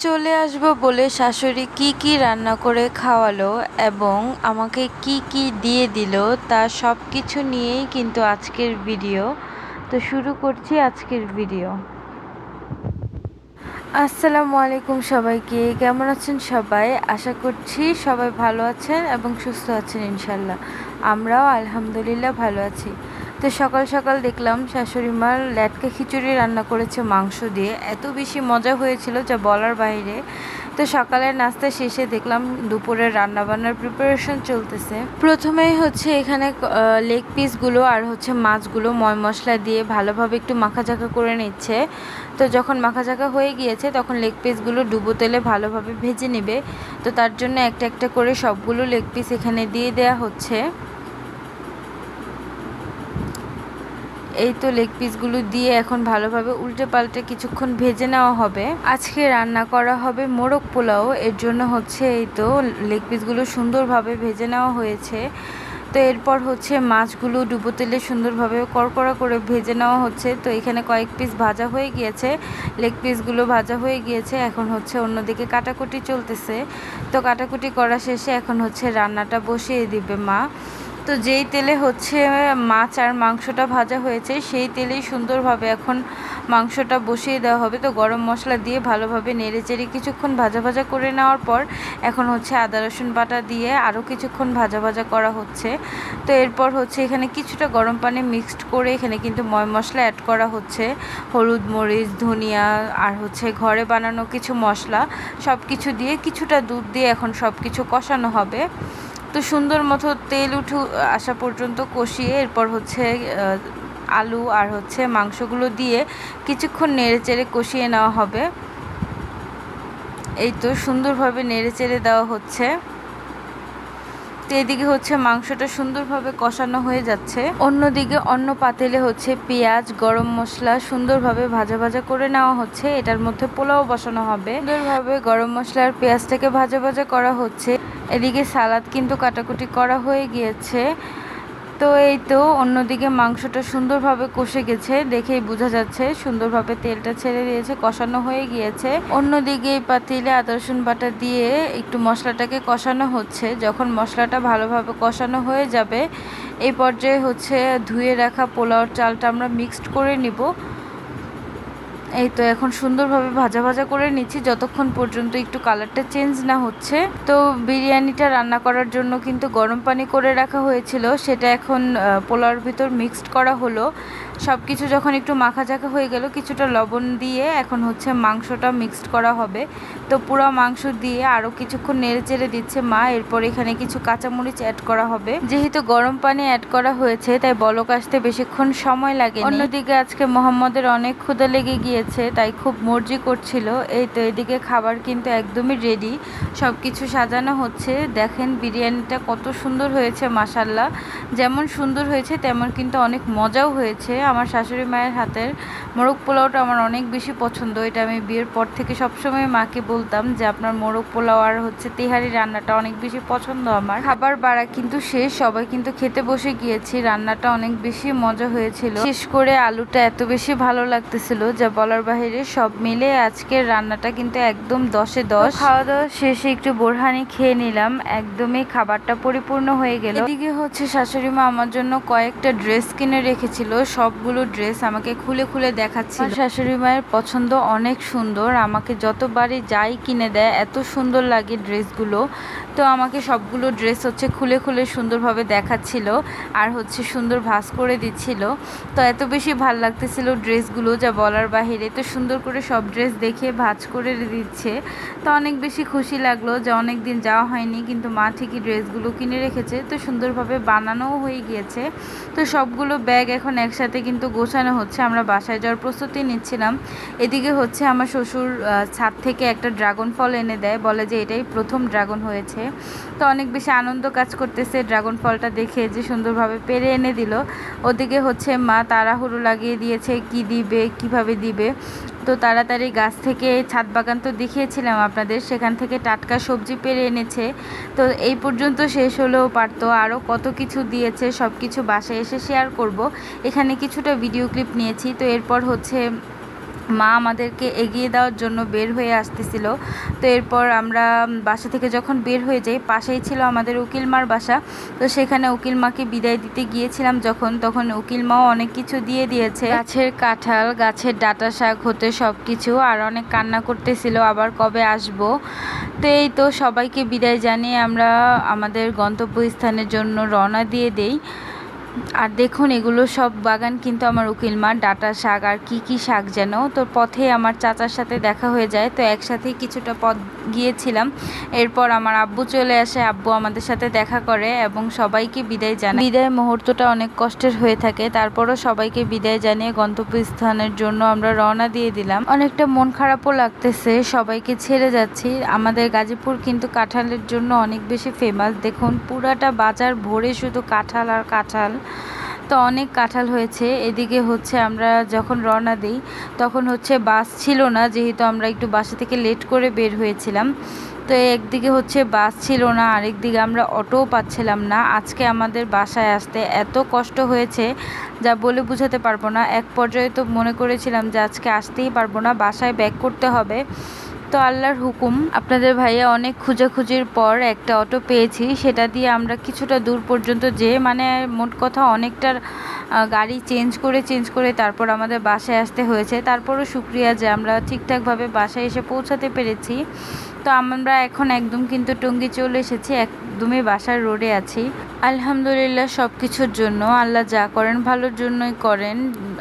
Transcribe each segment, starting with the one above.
চলে আসবো বলে শাশুড়ি কি কি রান্না করে খাওয়ালো এবং আমাকে কি কি দিয়ে দিল তা সব কিছু নিয়েই কিন্তু আজকের ভিডিও। তো শুরু করছি আজকের ভিডিও। আসসালামু আলাইকুম সবাইকে, কেমন আছেন সবাই? আশা করছি সবাই ভালো আছেন এবং সুস্থ আছেন ইনশাল্লাহ। আমরাও আলহামদুলিল্লাহ ভালো আছি। তো সকাল সকাল দেখলাম শাশুড়ি মার ল্যাটকা খিচুড়ি রান্না করেছে মাংস দিয়ে, এত বেশি মজা হয়েছিল যা বলার বাইরে। তো সকালের নাস্তা শেষে দেখলাম দুপুরের রান্নাবান্নার প্রিপারেশন চলতেছে। প্রথমেই হচ্ছে এখানে লেগ পিসগুলো আর হচ্ছে মাছগুলো ময় মশলা দিয়ে ভালোভাবে একটু মাখাঝাকা করে নিচ্ছে। তো যখন মাখাঝাকা হয়ে গিয়েছে তখন লেগ পিসগুলো ডুবো তেলে ভালোভাবে ভেজে নেবে। তো তার জন্য একটা একটা করে সবগুলো লেগ পিস এখানে দিয়ে দেয়া হচ্ছে। এই তো লেগ পিসগুলো দিয়ে এখন ভালোভাবে উল্টে পাল্টে কিছুক্ষণ ভেজে নেওয়া হবে। আজকে রান্না করা হবে মোরগ পোলাও, এর জন্য হচ্ছে এই তো লেগ পিসগুলো সুন্দরভাবে ভেজে নেওয়া হয়েছে। তো এরপর হচ্ছে মাছগুলো ডুবো তেলে সুন্দরভাবে কড়কড়া করে ভেজে নেওয়া হচ্ছে। তো এখানে কয়েক পিস ভাজা হয়ে গিয়েছে, লেগ পিসগুলো ভাজা হয়ে গিয়েছে। এখন হচ্ছে অন্যদিকে কাটাকুটি চলতেছে। তো কাটাকুটি করা শেষে এখন হচ্ছে রান্নাটা বসিয়ে দিবে মা। তো যেই তেলে হচ্ছে মাছ আর মাংসটা ভাজা হয়েছে সেই তেলেই সুন্দরভাবে এখন মাংসটা বসিয়ে দেওয়া হবে। তো গরম মশলা দিয়ে ভালোভাবে নেড়েচেড়ে কিছুক্ষণ ভাজা ভাজা করে নেওয়ার পর এখন হচ্ছে আদা রসুন বাটা দিয়ে আরও কিছুক্ষণ ভাজা ভাজা করা হচ্ছে। তো এরপর হচ্ছে এখানে কিছুটা গরম পানি মিক্সড করে এখানে কিন্তু ময় মশলা অ্যাড করা হচ্ছে, হলুদ মরিচ ধনিয়া আর হচ্ছে ঘরে বানানো কিছু মশলা সব কিছু দিয়ে কিছুটা দুধ দিয়ে এখন সব কিছু কষানো হবে। তো সুন্দর মতো তেল উঠে আসা পর্যন্ত কষিয়ে এরপর হচ্ছে আলু আর হচ্ছে মাংসগুলো দিয়ে কিছুক্ষণ নেড়েচেড়ে কষিয়ে নেওয়া হবে। এই তো সুন্দরভাবে নেড়েচেড়ে দেওয়া হচ্ছে। তো এদিকে হচ্ছে মাংসটা সুন্দরভাবে কষানো হয়ে যাচ্ছে, অন্যদিকে অন্য পাতিলে হচ্ছে পেঁয়াজ গরম মশলা সুন্দরভাবে ভাজা ভাজা করে নেওয়া হচ্ছে। এটার মধ্যে পোলাও বসানো হবে। সুন্দরভাবে গরম মশলা আর পেঁয়াজটাকে ভাজা ভাজা করা হচ্ছে। এদিকে সালাদ কিন্তু কাটাকুটি করা হয়ে গিয়েছে। তো এই তো অন্যদিকে মাংসটা সুন্দরভাবে কষে গেছে, দেখেই বোঝা যাচ্ছে সুন্দরভাবে তেলটা ছেড়ে দিয়েছে, কষানো হয়ে গিয়েছে। অন্যদিকে এই পাতিলে আদা রসুন বাটা দিয়ে একটু মশলাটাকে কষানো হচ্ছে। যখন মশলাটা ভালোভাবে কষানো হয়ে যাবে এই পর্যায়ে হচ্ছে ধুয়ে রাখা পোলাওর চালটা আমরা মিক্সড করে নিব। এই তো এখন সুন্দরভাবে ভাজা ভাজা করে নিচ্ছি যতক্ষণ পর্যন্ত একটু কালারটা চেঞ্জ না হচ্ছে। তো বিরিয়ানিটা রান্না করার জন্য কিন্তু গরম পানি করে রাখা হয়েছিল, সেটা এখন পোলাওর ভিতর মিক্সড করা হলো। সব কিছু যখন একটু মাখাঝাকা হয়ে গেল কিছুটা লবণ দিয়ে এখন হচ্ছে মাংসটা মিক্সড করা হবে। তো পুরো মাংস দিয়ে আরও কিছুক্ষণ নেড়ে চেড়ে দিচ্ছে মা। এরপর এখানে কিছু কাঁচামরিচ অ্যাড করা হবে। যেহেতু গরম পানি অ্যাড করা হয়েছে তাই বলক আসতে বেশিক্ষণ সময় লাগে। অন্যদিকে আজকে মোহাম্মদের অনেক ক্ষুধা লেগে গিয়েছে তাই খুব মর্জি করছিল। এই তো এদিকে খাবার কিন্তু একদমই রেডি, সব কিছু সাজানো হচ্ছে। দেখেন বিরিয়ানিটা কত সুন্দর হয়েছে মাশাল্লাহ। যেমন সুন্দর হয়েছে তেমন কিন্তু অনেক মজাও হয়েছে। আমার শাশুড়ি মায়ের হাতের মোরগ পোলাওটা আমার অনেক বেশি পছন্দ। এটা আমি বিয়ের পর থেকে সবসময় মাকে বলতাম যে আপনার মোরগ পোলাও আর হচ্ছে তেহারি রান্নাটা অনেক বেশি পছন্দ আমার। খাবার বাড়া কিন্তু শেষ, সবাই কিন্তু খেতে বসে গিয়েছি। রান্নাটা অনেক বেশি মজা হয়েছিল, শেষ করে আলুটা এত বেশি ভালো লাগতেছিল যা বলার বাহিরে। সব মিলে আজকের রান্নাটা কিন্তু একদম 10-এ 10। খাওয়া দাওয়া শেষে একটু বোরহানি খেয়ে নিলাম, একদমই খাবারটা পরিপূর্ণ হয়ে গেল। এদিকে হচ্ছে শাশুড়ি মা আমার জন্য কয়েকটা ড্রেস কিনে রেখেছিল, সবগুলো ড্রেস আমাকে খুলে খুলে দেখাচ্ছিল। শাশুড়ি মায়ের পছন্দ অনেক সুন্দর, আমাকে যতবারই যাই কিনে দেয় এত সুন্দর লাগে ড্রেসগুলো। তো আমাকে সবগুলো ড্রেস হচ্ছে খুলে খুলে সুন্দরভাবে দেখাচ্ছিল আর হচ্ছে সুন্দর ভাঁজ করে দিচ্ছিল। তো এত বেশি ভাল লাগতেছিল ড্রেসগুলো যা বলার বাহিরে। তো সুন্দর করে সব ড্রেস দেখে ভাঁজ করে দিচ্ছে। তো অনেক বেশি খুশি লাগলো যে অনেক দিন যাওয়া হয়নি কিন্তু মা ঠিকই ড্রেসগুলো কিনে রেখেছে। তো সুন্দরভাবে বানানোও হয়ে গিয়েছে। তো সবগুলো ব্যাগ এখন একসাথে কিন্তু গোছানো হচ্ছে, আমরা বাসায় যাওয়ার প্রস্তুতি নিচ্ছিলাম। এদিকে হচ্ছে আমার শ্বশুর ছাদ থেকে একটা ড্রাগন ফল এনে দেয়, বলে যে এটাই প্রথম ড্রাগন হয়েছে। তো অনেক বেশি আনন্দ কাজ করতেছে ড্রাগন ফলটা দেখে যে সুন্দরভাবে পেরে এনে দিল। ওদিকে হচ্ছে মা তাড়াহুড়ো লাগিয়ে দিয়েছে কি দিবে কিভাবে দিবে। তো তাড়াতাড়ি গাছ থেকে ছাদ বাগান তো দেখিয়েছিলাম আপনাদের, সেখান থেকে টাটকা সবজি পেরে এনেছে। তো এই পর্যন্ত শেষ হলেও পারতো, আরও কত কিছু দিয়েছে, সব কিছু বাসায় এসে শেয়ার করব। এখানে কিছুটা ভিডিও ক্লিপ নিয়েছি। তো এরপর হচ্ছে মা আমাদেরকে এগিয়ে দেওয়ার জন্য বের হয়ে আসতেছিল। তো এরপর আমরা বাসা থেকে যখন বের হয়ে যাই, পাশেই ছিল আমাদের উকিল মার বাসা। তো সেখানে উকিল মাকে বিদায় দিতে গিয়েছিলাম তখন উকিল মাও অনেক কিছু দিয়ে দিয়েছে, গাছের কাঁঠাল, গাছের ডাঁটা শাক হতে সব কিছু, আর অনেক কান্না করতেছিল আবার কবে আসবো। তো এই তো সবাইকে বিদায় জানিয়ে আমরা আমাদের গন্তব্যস্থানের জন্য রওনা দিয়ে দেই। আর দেখুন এগুলো সব বাগান কিন্তু আমার উকিল মার, ডাঁটা শাক আর কি শাক যেন। তো পথে আমার চাচার সাথে দেখা হয়ে যায়, তো একসাথেই কিছুটা পথ গিয়েছিলাম। এরপর আমার আব্বু চলে আসে, আব্বু আমাদের সাথে দেখা করে এবং সবাইকে বিদায় জানায়। বিদায় মুহূর্তটা অনেক কষ্টের হয়ে থাকে, তারপরও সবাইকে বিদায় জানিয়ে গন্তব্যস্থানের জন্য আমরা রওনা দিয়ে দিলাম। অনেকটা মন খারাপও লাগতেছে, সবাইকে ছেড়ে যাচ্ছি। আমাদের গাজীপুর কিন্তু কাঁঠালের জন্য অনেক বেশি ফেমাস। দেখুন পুরাটা বাজার ভরে শুধু কাঁঠাল আর কাঁঠাল। তো অনেক কাঁঠাল হয়েছে। এদিকে হচ্ছে আমরা যখন রওনা দিই তখন হচ্ছে বাস ছিল না, যেহেতু আমরা একটু বাসা থেকে লেট করে বের হয়েছিলাম। তো একদিকে হচ্ছে বাস ছিল না, আরেকদিকে আমরা অটোও পাচ্ছিলাম না। আজকে আমাদের বাসায় আসতে এত কষ্ট হয়েছে যা বলে বোঝাতে পারবো না। এক পর্যায়ে তো মনে করেছিলাম যে আজকে আসতেই পারবো না, বাসায় ব্যাক করতে হবে। তো আল্লাহর হুকুম, আপনাদের ভাইয়া অনেক খোঁজাখুঁজির পর একটা অটো পেয়েছি। সেটা দিয়ে আমরা কিছুটা দূর পর্যন্ত মানে মোট কথা অনেকটা গাড়ি চেঞ্জ করে তারপর আমাদের বাসায় আসতে হয়েছে। তারপরও শুক্রিয়া যে আমরা ঠিকঠাকভাবে বাসায় এসে পৌঁছাতে পেরেছি। তো আমরা এখন একদম কিন্তু টঙ্গী চলে এসেছি, একদমই বাসার রোডে আছি। আলহামদুলিল্লাহ সব কিছুর জন্য, আল্লাহ যা করেন ভালোর জন্যই করেন।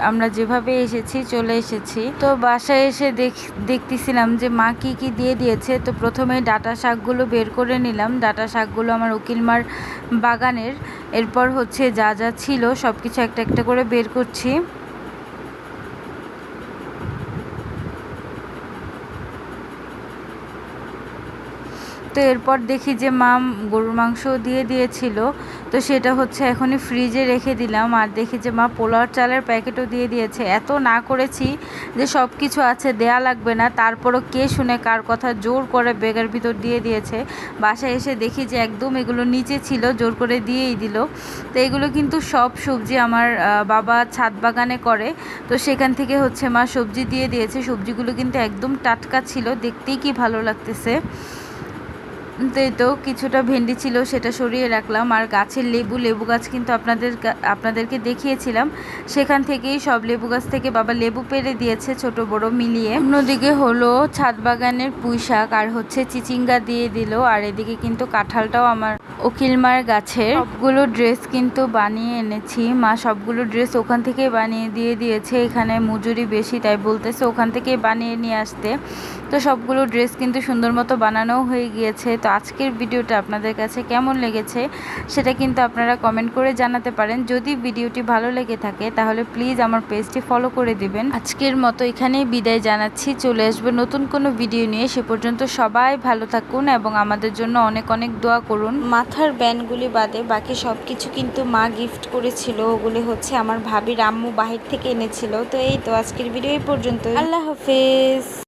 আমরা যেভাবে এসেছি চলে এসেছি। তো বাসায় এসে দেখতেছিলাম যে মা কি দিয়ে দিয়েছে। তো প্রথমে ডাঁটা শাকগুলো বের করে নিলাম। ডাঁটা শাকগুলো আমার উকিল মার বাগানের। এরপর হচ্ছে যা ছিল সব কিছু একটা একটা করে বের করছি। তো এরপর দেখি যে মা গরুর মাংস দিয়ে দিয়েছিল, তো সেটা হচ্ছে এখনই ফ্রিজে রেখে দিলাম। আর দেখি যে মা পোলাওর চালের প্যাকেটও দিয়ে দিয়েছে। এত না করেছি যে সব কিছু আছে দেয়া লাগবে না, তারপরও কে শুনে কার কথা, জোর করে ব্যাগের ভিতর দিয়ে দিয়েছে। বাসায় এসে দেখি যে একদম এগুলো নিচে ছিল, জোর করে দিয়েই দিল। তো এগুলো কিন্তু সব সবজি আমার বাবা ছাদ বাগানে করে, তো সেখান থেকে হচ্ছে মা সবজি দিয়ে দিয়েছে। সবজিগুলো কিন্তু একদম টাটকা ছিল, দেখতেই কি ভালো লাগতেছে। তো এই তো কিছুটা ভেন্ডি ছিল, সেটা সরিয়ে রাখলাম। আর গাছের লেবু গাছ কিন্তু আপনাদেরকে দেখিয়েছিলাম, সেখান থেকেই সব লেবু গাছ থেকে বাবা লেবু পেড়ে দিয়েছে ছোট বড় মিলিয়ে। অন্যদিকে হলো ছাদ বাগানের পুঁই শাক আর হচ্ছে চিচিঙ্গা দিয়ে দিল। আর এদিকে কিন্তু কাঁঠালটাও আমার উকিলমার গাছের। সবগুলো ড্রেস কিন্তু বানিয়ে এনেছি, মা সবগুলো ড্রেস ওখান থেকে বানিয়ে দিয়ে দিয়েছে। এখানে মজুরি বেশি তাই বলতেছে ওখান থেকেই বানিয়ে নিয়ে আসতে। তো সবগুলো ড্রেস কিন্তু সুন্দর মতো বানানোও হয়ে গিয়েছে। তো আজকের ভিডিওটা আপনাদের কাছে কেমন লেগেছে সেটা কিন্তু আপনারা কমেন্ট করে জানাতে পারেন। যদি ভিডিওটি ভালো লেগে থাকে তাহলে প্লিজ আমার পেজটি ফলো করে দিবেন। আজকের মতো এখানেই বিদায় জানাচ্ছি, চলে আসবে নতুন কোনো ভিডিও নিয়ে। সে পর্যন্ত সবাই ভালো থাকুন এবং আমাদের জন্য অনেক অনেক দোয়া করুন। মাথার ব্যান্ডগুলি বাদে বাকি সব কিছু কিন্তু মা গিফট করেছিল, ওগুলি হচ্ছে আমার ভাবির আম্মু বাহির থেকে এনেছিল। তো এই তো আজকের ভিডিও এই পর্যন্ত। আল্লাহ হাফেজ।